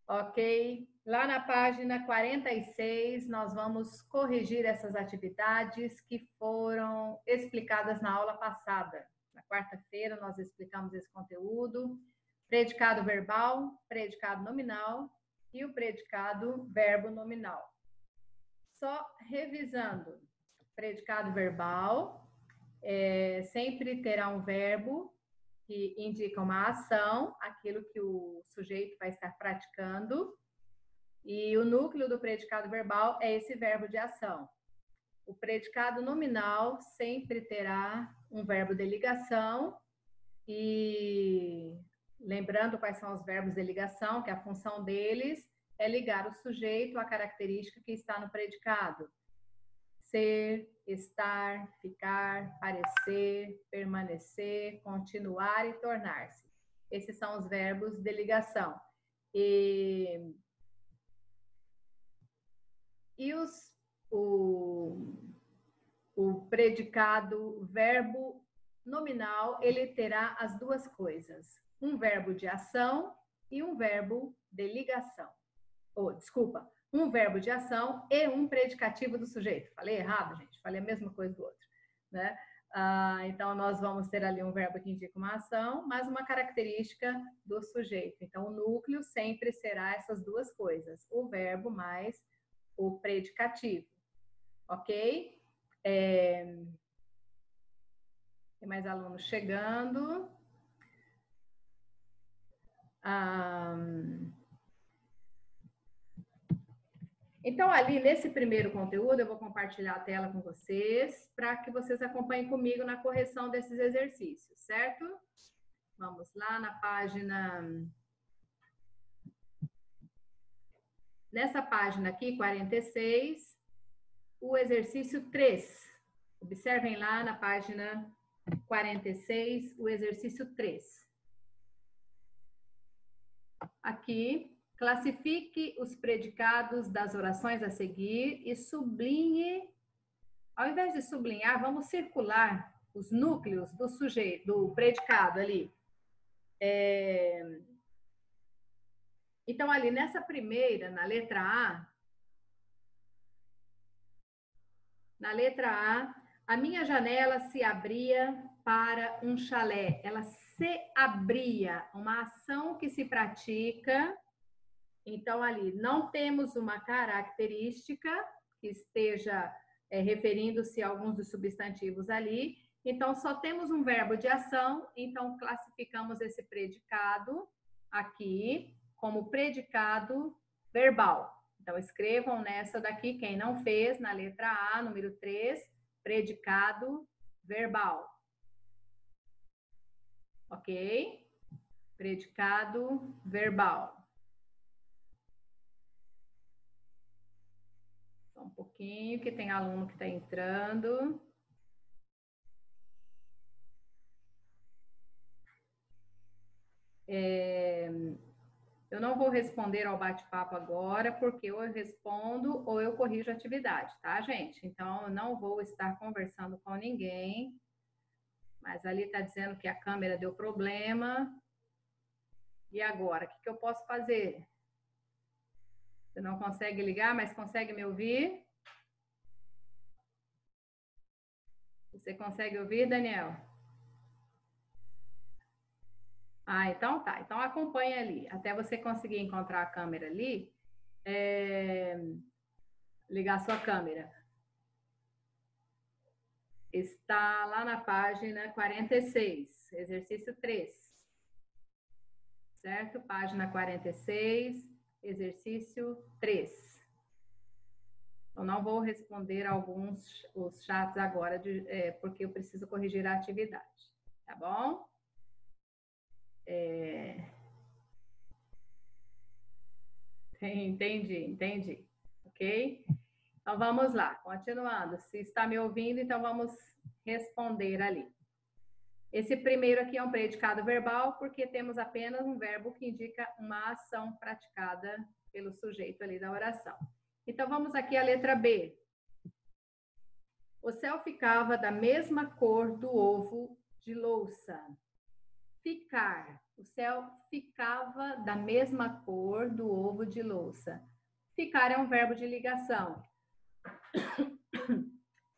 Ok? Lá na página 46, nós vamos corrigir essas atividades que foram explicadas na aula passada. Na quarta-feira, nós explicamos esse conteúdo: predicado verbal, predicado nominal e o predicado verbo nominal. Só revisando: predicado verbal sempre terá um verbo que indica uma ação, aquilo que o sujeito vai estar praticando, e o núcleo do predicado verbal é esse verbo de ação. O predicado nominal sempre terá um verbo de ligação, e lembrando quais são os verbos de ligação, que a função deles é ligar o sujeito à característica que está no predicado: ser, estar, ficar, parecer, permanecer, continuar e tornar-se. Esses são os verbos de ligação. E o predicado verbo nominal, ele terá as duas coisas: um verbo de ação e um verbo de ligação. Um verbo de ação e um predicativo do sujeito. Falei errado, gente? Falei a mesma coisa do outro, né? Então, nós vamos ter ali um verbo que indica uma ação, mas uma característica do sujeito. Então, o núcleo sempre será essas duas coisas: o verbo mais o predicativo. Ok? Tem mais alunos chegando. Então, ali nesse primeiro conteúdo, eu vou compartilhar a tela com vocês para que vocês acompanhem comigo na correção desses exercícios, certo? Vamos lá na página... Nessa página aqui, 46, o exercício 3. Observem lá na página 46, o exercício 3. Aqui... Classifique os predicados das orações a seguir e sublinhe. Ao invés de sublinhar, vamos circular os núcleos do sujeito, do predicado ali. Então, ali nessa primeira, na letra A, a minha janela se abria para um chalé. Ela se abria, uma ação que se pratica. Então, ali, não temos uma característica que esteja referindo-se a alguns dos substantivos ali. Então, só temos um verbo de ação. Então, classificamos esse predicado aqui como predicado verbal. Então, escrevam nessa daqui, quem não fez, na letra A, número 3, predicado verbal. Ok? Predicado verbal. Só um pouquinho, que tem aluno que está entrando. Eu não vou responder ao bate-papo agora, porque ou eu respondo ou eu corrijo a atividade, tá, gente? Então, eu não vou estar conversando com ninguém. Mas ali está dizendo que a câmera deu problema. E agora, o que eu posso fazer? Você não consegue ligar, mas consegue me ouvir? Você consegue ouvir, Daniel? Então tá. Então acompanha ali. Até você conseguir encontrar a câmera ali, ligar a sua câmera. Está lá na página 46, exercício 3. Certo? Página 46, exercício 3. Eu não vou responder os chats agora, porque eu preciso corrigir a atividade. Tá bom? Entendi. Ok? Então, vamos lá. Continuando. Se está me ouvindo, então vamos responder ali. Esse primeiro aqui é um predicado verbal, porque temos apenas um verbo que indica uma ação praticada pelo sujeito ali da oração. Então, vamos aqui à letra B. O céu ficava da mesma cor do ovo de louça. Ficar. O céu ficava da mesma cor do ovo de louça. Ficar é um verbo de ligação.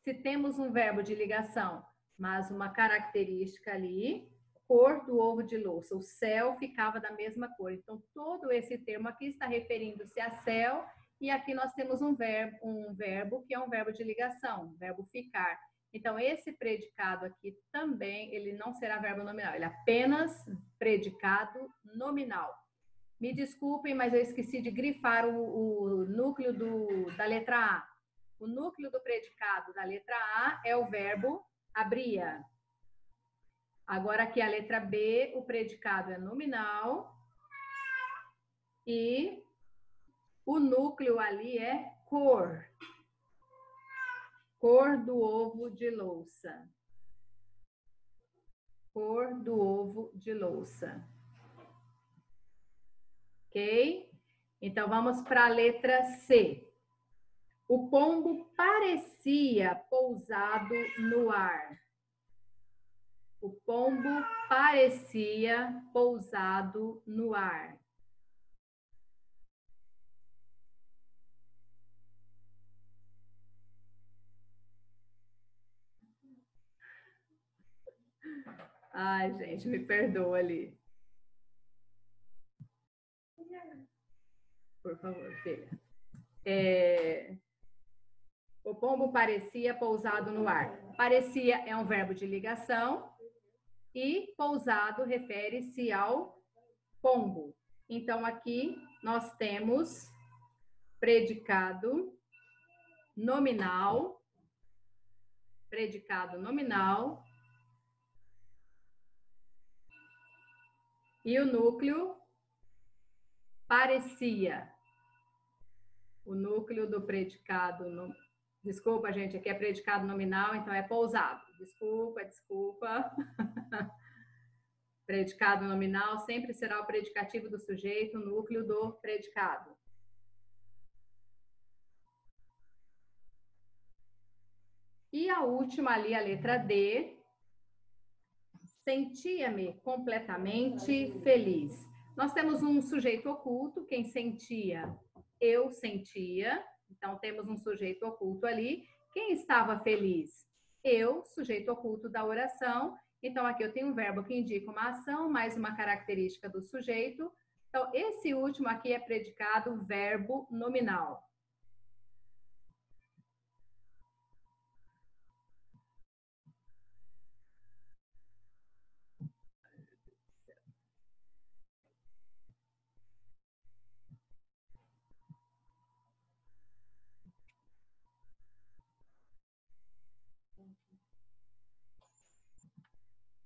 Se temos um verbo de ligação, mas uma característica ali, cor do ovo de louça. O céu ficava da mesma cor. Então, todo esse termo aqui está referindo-se a céu, e aqui nós temos um verbo que é um verbo de ligação, verbo ficar. Então, esse predicado aqui também, ele não será verbo nominal, ele é apenas predicado nominal. Me desculpem, mas eu esqueci de grifar o núcleo da letra A. O núcleo do predicado da letra A é o verbo abria. Agora aqui a letra B, o predicado é nominal e o núcleo ali é cor. Cor do ovo de louça. Cor do ovo de louça. Ok? Então vamos para a letra C. O pombo parecia pousado no ar. O pombo parecia pousado no ar. Ai, gente, me perdoa ali. Por favor, filha. O pombo parecia pousado no ar. Parecia é um verbo de ligação e pousado refere-se ao pombo. Então, aqui nós temos predicado nominal, e o núcleo parecia. O núcleo do predicado, desculpa, gente, aqui é predicado nominal, então é pousado. Desculpa. Predicado nominal sempre será o predicativo do sujeito, o núcleo do predicado. E a última ali, a letra D. Sentia-me completamente feliz. Nós temos um sujeito oculto, quem sentia, eu sentia. Então, temos um sujeito oculto ali. Quem estava feliz? Eu, sujeito oculto da oração. Então, aqui eu tenho um verbo que indica uma ação, mais uma característica do sujeito. Então, esse último aqui é predicado verbo nominal.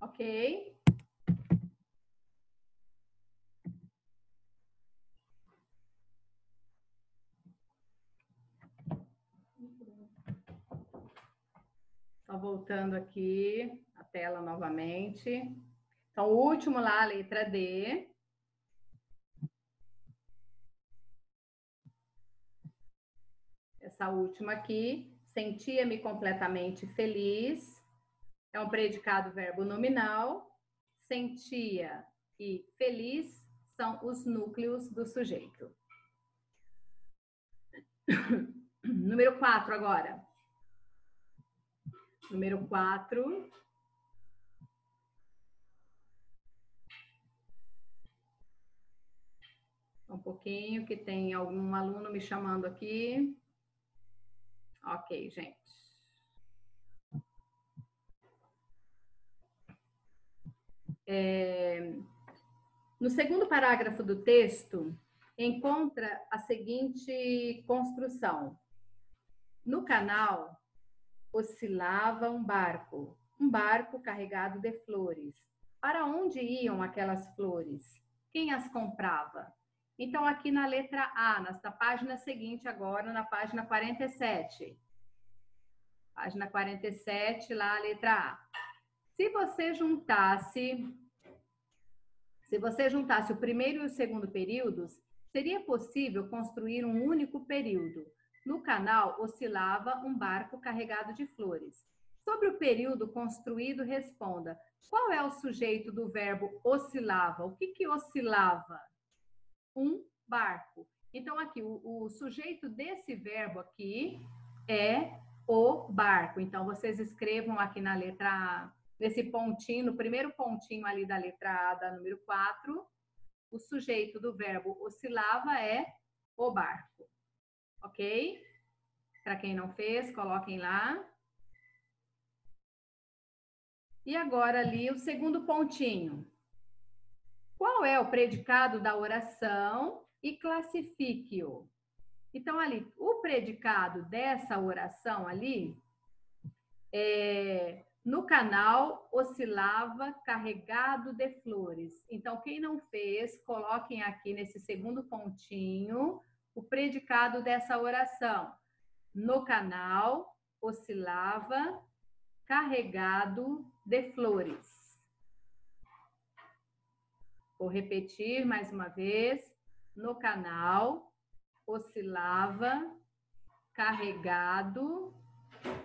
Ok? Só voltando aqui a tela novamente. Então, o último lá, a letra D. Essa última aqui, sentia-me completamente feliz. É um predicado verbo nominal. Sentia e feliz são os núcleos do sujeito. Número 4 agora. Número 4. Um pouquinho, que tem algum aluno me chamando aqui. Ok, gente. No segundo parágrafo do texto, encontra a seguinte construção. No canal, oscilava um barco carregado de flores. Para onde iam aquelas flores? Quem as comprava? Então, aqui na letra A, na página seguinte agora, na página 47. Página 47, lá a letra A. Se você juntasse o primeiro e o segundo períodos, seria possível construir um único período. No canal oscilava um barco carregado de flores. Sobre o período construído, responda. Qual é o sujeito do verbo oscilava? O que oscilava? Um barco. Então, aqui, o sujeito desse verbo aqui é o barco. Então, vocês escrevam aqui na letra A, nesse pontinho, no primeiro pontinho ali da letra A, da número 4, o sujeito do verbo oscilava é o barco. Ok? Para quem não fez, coloquem lá. E agora ali o segundo pontinho. Qual é o predicado da oração e classifique-o? Então, ali, o predicado dessa oração ali, no canal oscilava carregado de flores. Então, quem não fez, coloquem aqui nesse segundo pontinho o predicado dessa oração. No canal oscilava carregado de flores. Vou repetir mais uma vez. No canal oscilava carregado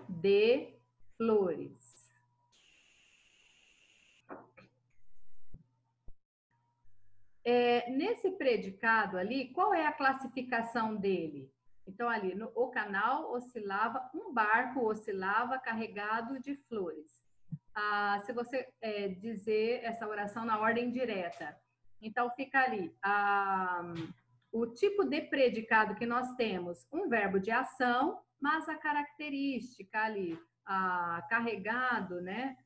de flores. Nesse predicado ali, qual é a classificação dele? Então, ali, o canal oscilava, um barco oscilava carregado de flores. Se você dizer essa oração na ordem direta, então fica ali, o tipo de predicado que nós temos, um verbo de ação, mas a característica ali, carregado, né,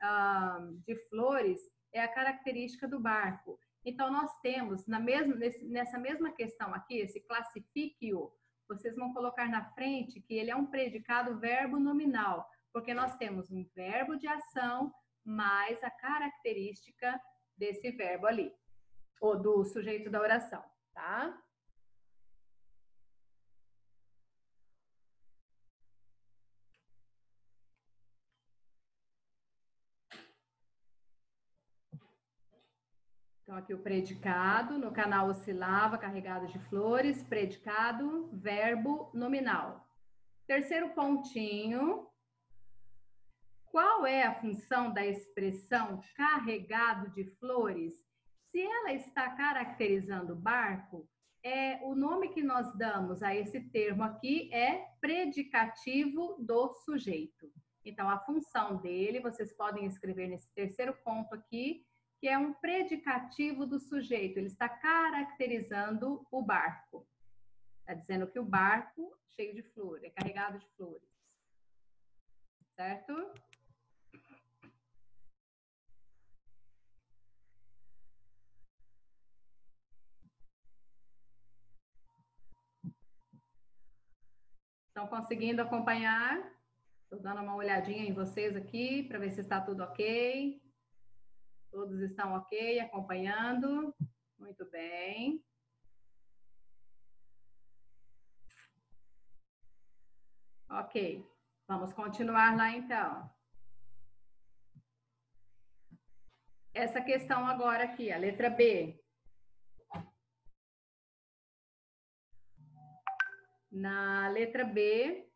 de flores, é a característica do barco. Então, nós temos, nessa mesma questão aqui, esse classifique-o, vocês vão colocar na frente que ele é um predicado verbo nominal, porque nós temos um verbo de ação mais a característica desse verbo ali, ou do sujeito da oração, tá? Então, aqui o predicado, no canal oscilava, carregado de flores, predicado, verbo nominal. Terceiro pontinho. Qual é a função da expressão carregado de flores? Se ela está caracterizando barco, o nome que nós damos a esse termo aqui é predicativo do sujeito. Então, a função dele, vocês podem escrever nesse terceiro ponto aqui, que é um predicativo do sujeito. Ele está caracterizando o barco. Está dizendo que o barco cheio de flores, é carregado de flores. Certo? Estão conseguindo acompanhar? Estou dando uma olhadinha em vocês aqui para ver se está tudo ok. Todos estão ok, acompanhando? Muito bem. Ok, vamos continuar lá então. Essa questão agora aqui, a letra B. Na letra B,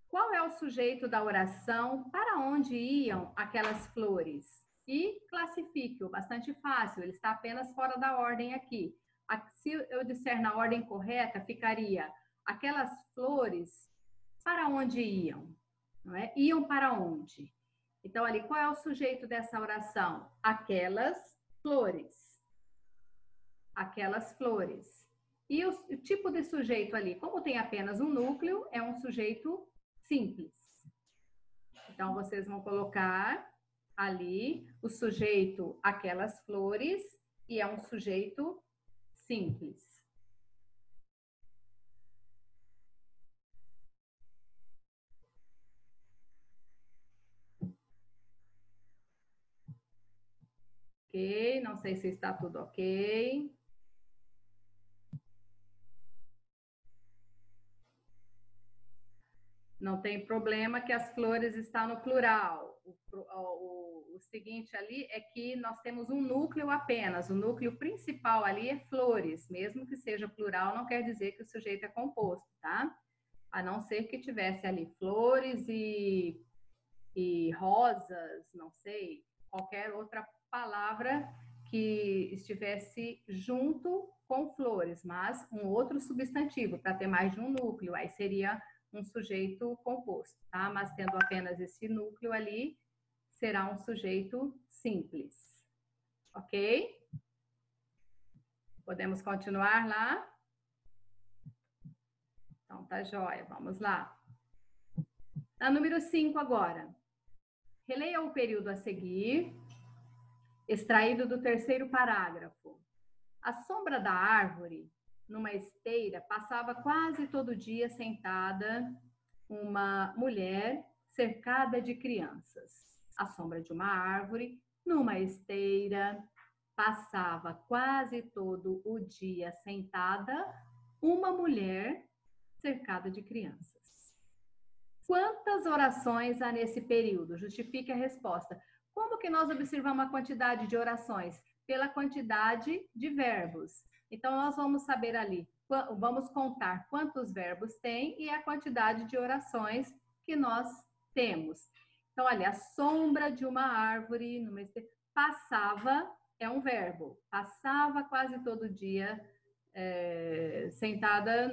qual é o sujeito da oração? Para onde iam aquelas flores? E classifique-o, bastante fácil, ele está apenas fora da ordem aqui. Se eu disser na ordem correta, ficaria aquelas flores para onde iam? Não é? Iam para onde? Então, ali, qual é o sujeito dessa oração? Aquelas flores. Aquelas flores. E o tipo de sujeito ali, como tem apenas um núcleo, é um sujeito simples. Então, vocês vão colocar ali o sujeito aquelas flores e é um sujeito simples. Ok, não sei se está tudo ok. Não tem problema que as flores estão no plural. O seguinte ali é que nós temos um núcleo apenas. O núcleo principal ali é flores. Mesmo que seja plural, não quer dizer que o sujeito é composto, tá? A não ser que tivesse ali flores e e rosas, não sei, qualquer outra palavra que estivesse junto com flores, mas um outro substantivo, para ter mais de um núcleo, aí seria um sujeito composto, tá? Mas tendo apenas esse núcleo ali, será um sujeito simples, ok? Podemos continuar lá? Então, tá jóia, vamos lá. Na número 5 agora. Releia o período a seguir, extraído do terceiro parágrafo. À sombra da árvore, numa esteira, passava quase todo dia sentada uma mulher cercada de crianças. À sombra de uma árvore, numa esteira, passava quase todo o dia sentada uma mulher cercada de crianças. Quantas orações há nesse período? Justifique a resposta. Como que nós observamos a quantidade de orações? Pela quantidade de verbos. Então, nós vamos saber ali, vamos contar quantos verbos tem e a quantidade de orações que nós temos. Então, olha, a sombra de uma árvore, passava, é um verbo. Passava quase todo dia sentada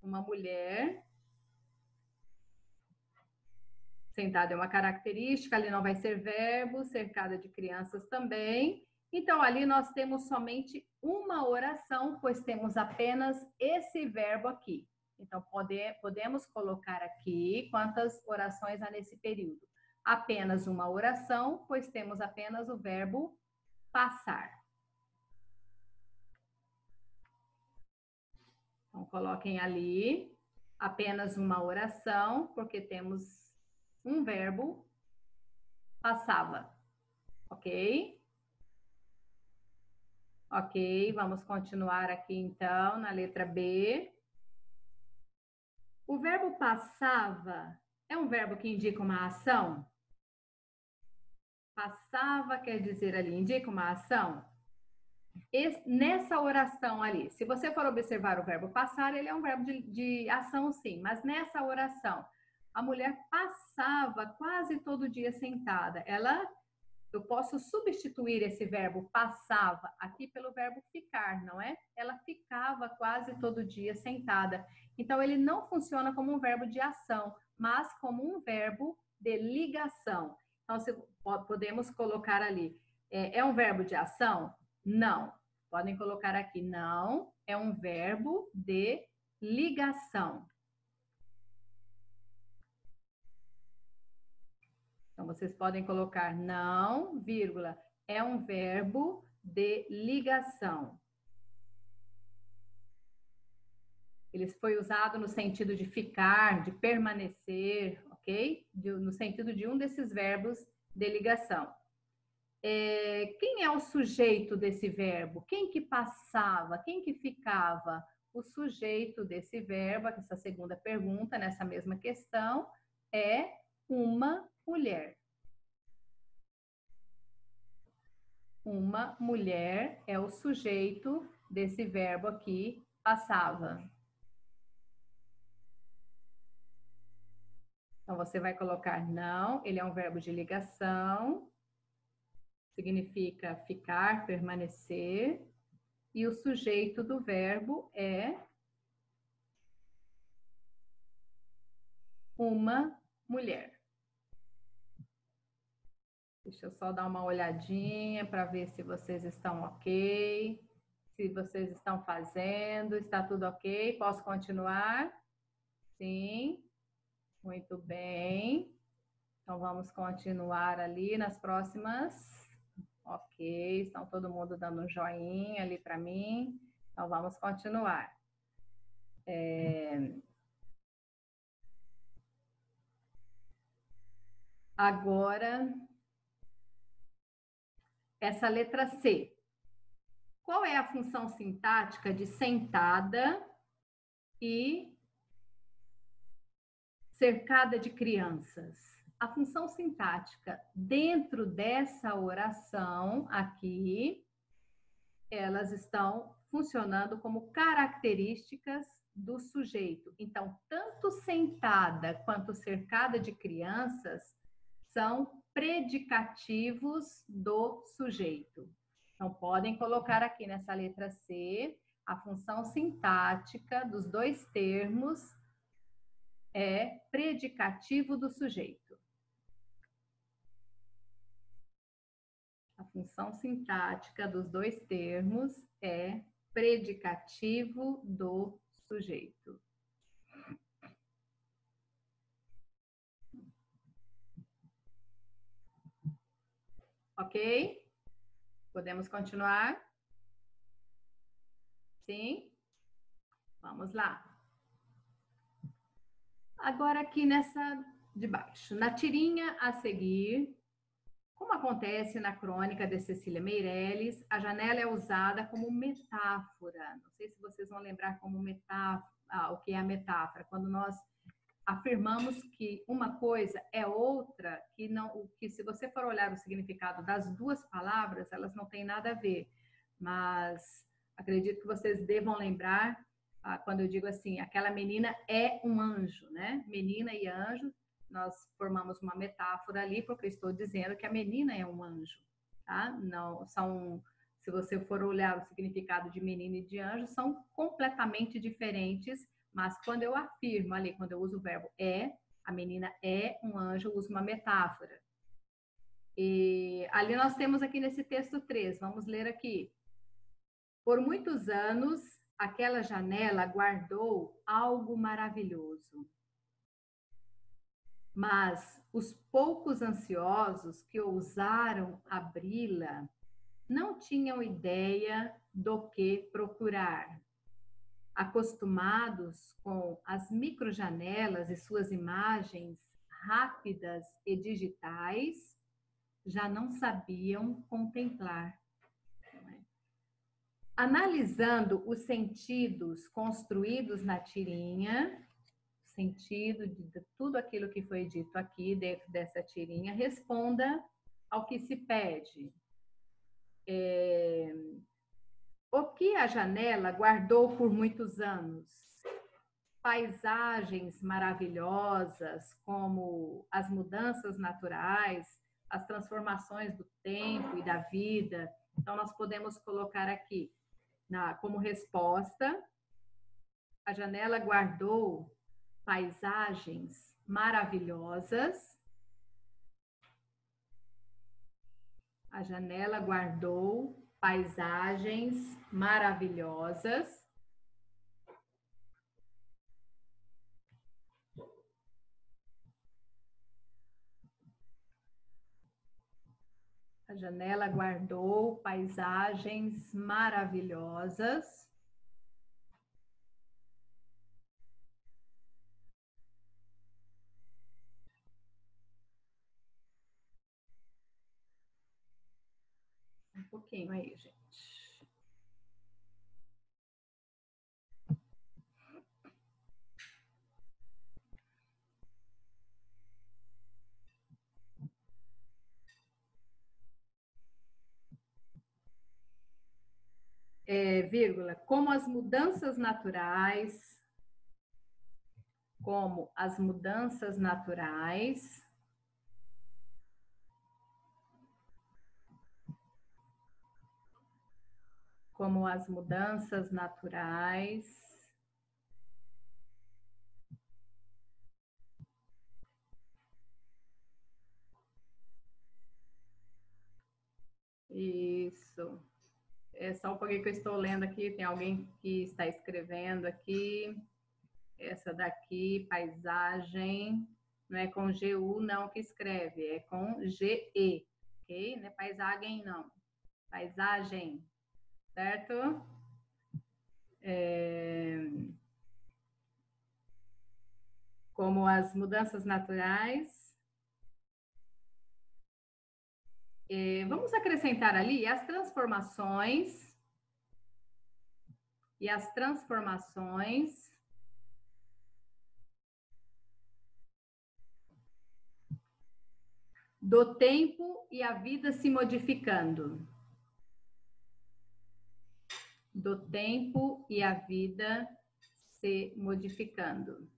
uma mulher. Sentada é uma característica, ali não vai ser verbo, cercada de crianças também. Então, ali nós temos somente uma oração, pois temos apenas esse verbo aqui. Então, podemos colocar aqui quantas orações há nesse período. Apenas uma oração, pois temos apenas o verbo passar. Então, coloquem ali apenas uma oração, porque temos um verbo, passava, ok? Ok, vamos continuar aqui então na letra B. O verbo passava é um verbo que indica uma ação? Passava quer dizer ali, indica uma ação? Nessa oração ali, se você for observar o verbo passar, ele é um verbo de ação sim, mas nessa oração, a mulher passava quase todo dia sentada. Eu posso substituir esse verbo passava aqui pelo verbo ficar, não é? Ela ficava quase todo dia sentada. Então, ele não funciona como um verbo de ação, mas como um verbo de ligação. Então, podemos colocar ali, é um verbo de ação? Não. Podem colocar aqui, não, é um verbo de ligação. Então, vocês podem colocar não, vírgula, é um verbo de ligação. Ele foi usado no sentido de ficar, de permanecer, ok? No sentido de um desses verbos de ligação. Quem é o sujeito desse verbo? Quem que passava? Quem que ficava? O sujeito desse verbo, essa segunda pergunta, nessa mesma questão, é uma mulher. Uma mulher é o sujeito desse verbo aqui, passava. Então, você vai colocar não, ele é um verbo de ligação, significa ficar, permanecer, e o sujeito do verbo é uma mulher. Deixa eu só dar uma olhadinha para ver se vocês estão ok, se vocês estão fazendo, está tudo ok? Posso continuar? Sim, muito bem. Então, vamos continuar ali nas próximas. Ok, estão todo mundo dando um joinha ali para mim. Então, vamos continuar. Agora, essa letra C. Qual é a função sintática de sentada e cercada de crianças? A função sintática dentro dessa oração aqui, elas estão funcionando como características do sujeito. Então, tanto sentada quanto cercada de crianças são predicativos do sujeito. Então, podem colocar aqui nessa letra C, a função sintática dos dois termos é predicativo do sujeito. A função sintática dos dois termos é predicativo do sujeito. Ok? Podemos continuar? Sim? Vamos lá. Agora aqui nessa de baixo. Na tirinha a seguir, como acontece na crônica de Cecília Meirelles, a janela é usada como metáfora. Não sei se vocês vão lembrar como metáfora, o que é a metáfora. Quando nós afirmamos que uma coisa é outra, que se você for olhar o significado das duas palavras, elas não têm nada a ver. Mas acredito que vocês devam lembrar, quando eu digo assim, aquela menina é um anjo, né? Menina e anjo, nós formamos uma metáfora ali, porque eu estou dizendo que a menina é um anjo, tá? Não, se você for olhar o significado de menina e de anjo, são completamente diferentes, mas quando eu afirmo ali, quando eu uso o verbo é, a menina é um anjo, eu uso uma metáfora. E ali nós temos aqui nesse texto 3, vamos ler aqui. Por muitos anos, aquela janela guardou algo maravilhoso. Mas os poucos ansiosos que ousaram abri-la não tinham ideia do que procurar. Acostumados com as microjanelas e suas imagens rápidas e digitais, já não sabiam contemplar. Analisando os sentidos construídos na tirinha, sentido de tudo aquilo que foi dito aqui dentro dessa tirinha, responda ao que se pede. O que a janela guardou por muitos anos? Paisagens maravilhosas, como as mudanças naturais, as transformações do tempo e da vida. Então, nós podemos colocar aqui, como resposta, a janela guardou paisagens maravilhosas. A janela guardou paisagens maravilhosas. A janela guardou paisagens maravilhosas. Um pouquinho aí, gente. Vírgula, como as mudanças naturais, como as mudanças naturais Isso. É só um pouquinho que eu estou lendo aqui, tem alguém que está escrevendo aqui. Essa daqui, paisagem, não é com G-U não que escreve, é com G-E, ok? Não é paisagem não, paisagem, certo? Como as mudanças naturais. Vamos acrescentar ali as transformações do tempo e a vida se modificando. Do tempo e a vida se modificando.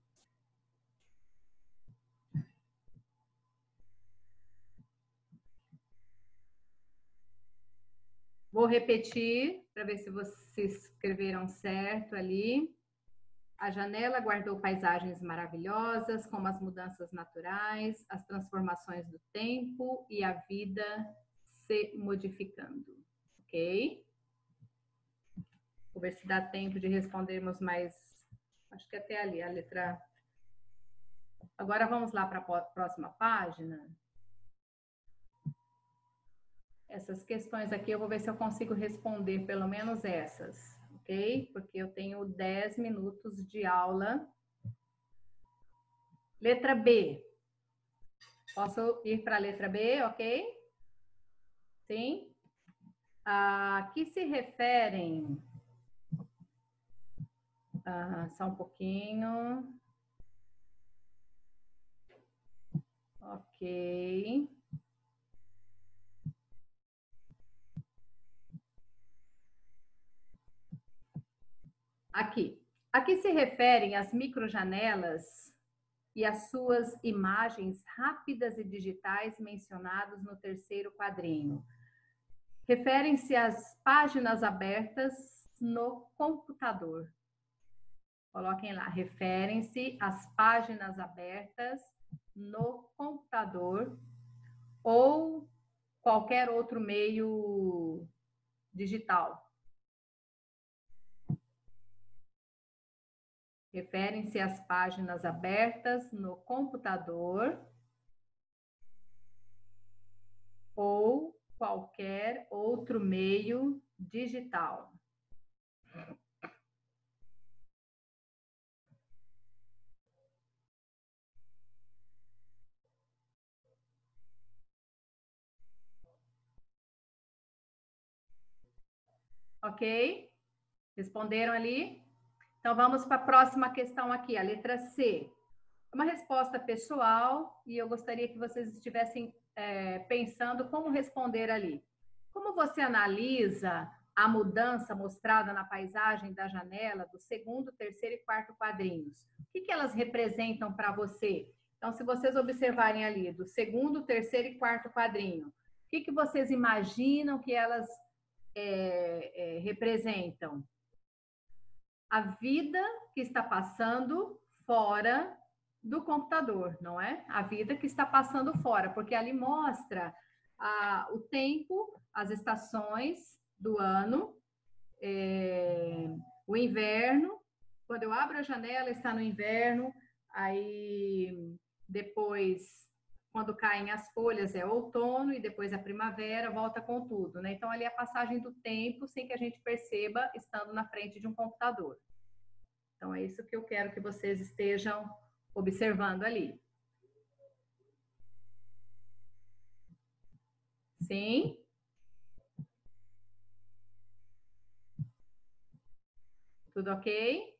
Vou repetir para ver se vocês escreveram certo ali. A janela guardou paisagens maravilhosas, como as mudanças naturais, as transformações do tempo e a vida se modificando. Ok? Vou ver se dá tempo de respondermos mais. Acho que até ali, a letra. Agora vamos lá para a próxima página. Essas questões aqui eu vou ver se eu consigo responder pelo menos essas, ok? Porque eu tenho 10 minutos de aula. Letra B. Posso ir para a letra B, ok? Sim? A que se referem... só um pouquinho. Ok. Aqui. A que se referem as microjanelas e as suas imagens rápidas e digitais mencionados no terceiro quadrinho? Referem-se às páginas abertas no computador. Coloquem lá, referem-se às páginas abertas no computador ou qualquer outro meio digital. Referem-se às páginas abertas no computador ou qualquer outro meio digital. Ok? Responderam ali? Então, vamos para a próxima questão aqui, a letra C. Uma resposta pessoal e eu gostaria que vocês estivessem pensando como responder ali. Como você analisa a mudança mostrada na paisagem da janela do segundo, terceiro e quarto quadrinhos? O que elas representam para você? Então, se vocês observarem ali do segundo, terceiro e quarto quadrinho, o que vocês imaginam que elas representam? A vida que está passando fora do computador, não é? A vida que está passando fora, porque ali mostra o tempo, as estações do ano, o inverno. Quando eu abro a janela, está no inverno, aí depois, quando caem as folhas, é outono, e depois a primavera, volta com tudo, né? Então, ali é a passagem do tempo, sem que a gente perceba, estando na frente de um computador. Então, é isso que eu quero que vocês estejam observando ali. Sim? Tudo ok?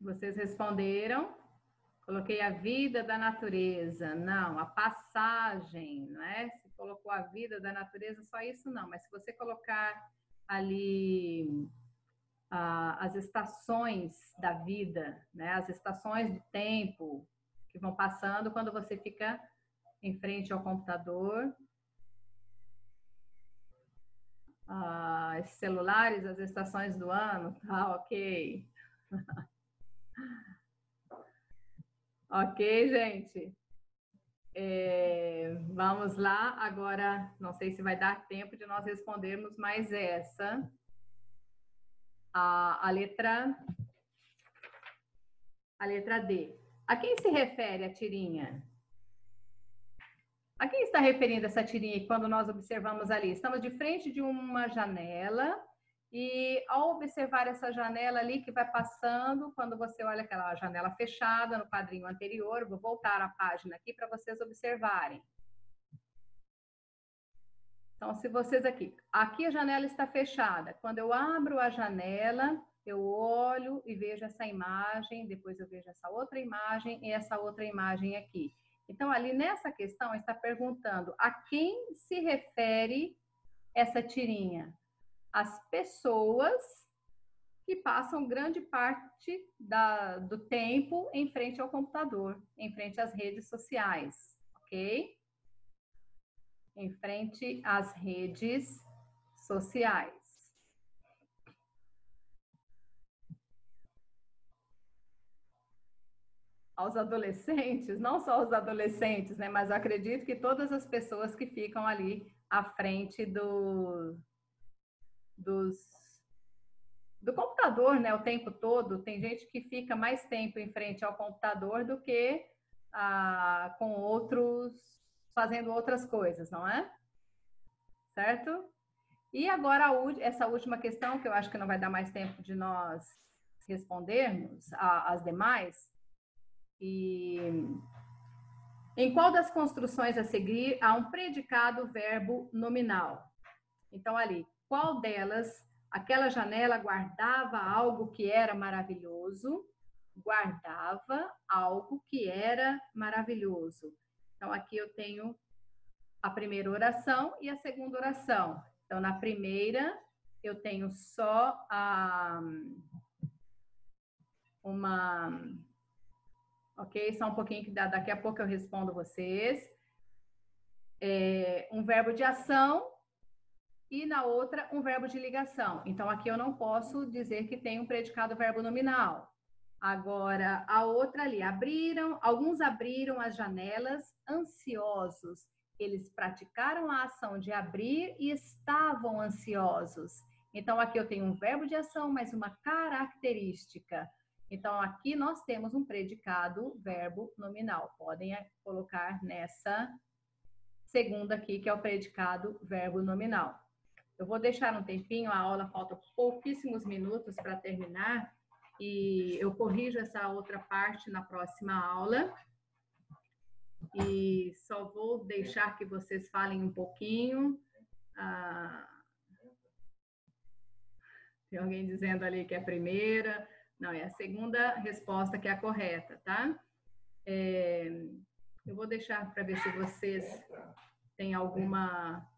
Vocês responderam? Coloquei a vida da natureza. Não, a passagem, não é? Se colocou a vida da natureza, só isso não. Mas se você colocar ali as estações da vida, né? As estações do tempo que vão passando quando você fica em frente ao computador. Celulares, as estações do ano, tá ok. Ok, gente? Vamos lá, agora, não sei se vai dar tempo de nós respondermos mais essa. A letra D. A quem se refere a tirinha? A quem está referindo essa tirinha quando nós observamos ali? Estamos de frente de uma janela e ao observar essa janela ali que vai passando, quando você olha aquela janela fechada no quadrinho anterior, vou voltar a página aqui para vocês observarem. Então, se vocês aqui a janela está fechada. Quando eu abro a janela, eu olho e vejo essa imagem, depois eu vejo essa outra imagem e essa outra imagem aqui. Então, ali nessa questão está perguntando a quem se refere essa tirinha? as pessoas que passam grande parte do tempo em frente ao computador, em frente às redes sociais, ok? Em frente às redes sociais. Aos adolescentes, não só os adolescentes, né? Mas eu acredito que todas as pessoas que ficam ali à frente do computador, né? O tempo todo. Tem gente que fica mais tempo em frente ao computador do que com outros, fazendo outras coisas, não é? Certo? E agora, essa última questão, que eu acho que não vai dar mais tempo de nós respondermos as demais. E em qual das construções a seguir há um predicado verbo nominal? Então, ali, qual delas, aquela janela guardava algo que era maravilhoso? Guardava algo que era maravilhoso. Então, aqui eu tenho a primeira oração e a segunda oração. Então, na primeira, eu tenho só ok? Só um pouquinho que daqui a pouco eu respondo vocês. Um verbo de ação e na outra um verbo de ligação. Então, aqui eu não posso dizer que tem um predicado verbo nominal. Agora, a outra ali, alguns abriram as janelas ansiosos. Eles praticaram a ação de abrir e estavam ansiosos. Então, aqui eu tenho um verbo de ação, mas uma característica. Então, aqui nós temos um predicado verbo nominal. Podem colocar nessa segunda aqui, que é o predicado verbo nominal. Eu vou deixar um tempinho, a aula falta pouquíssimos minutos para terminar, e eu corrijo essa outra parte na próxima aula. E só vou deixar que vocês falem um pouquinho. Tem alguém dizendo ali que é a primeira. Não, é a segunda resposta que é a correta, tá? Eu vou deixar para ver se vocês têm alguma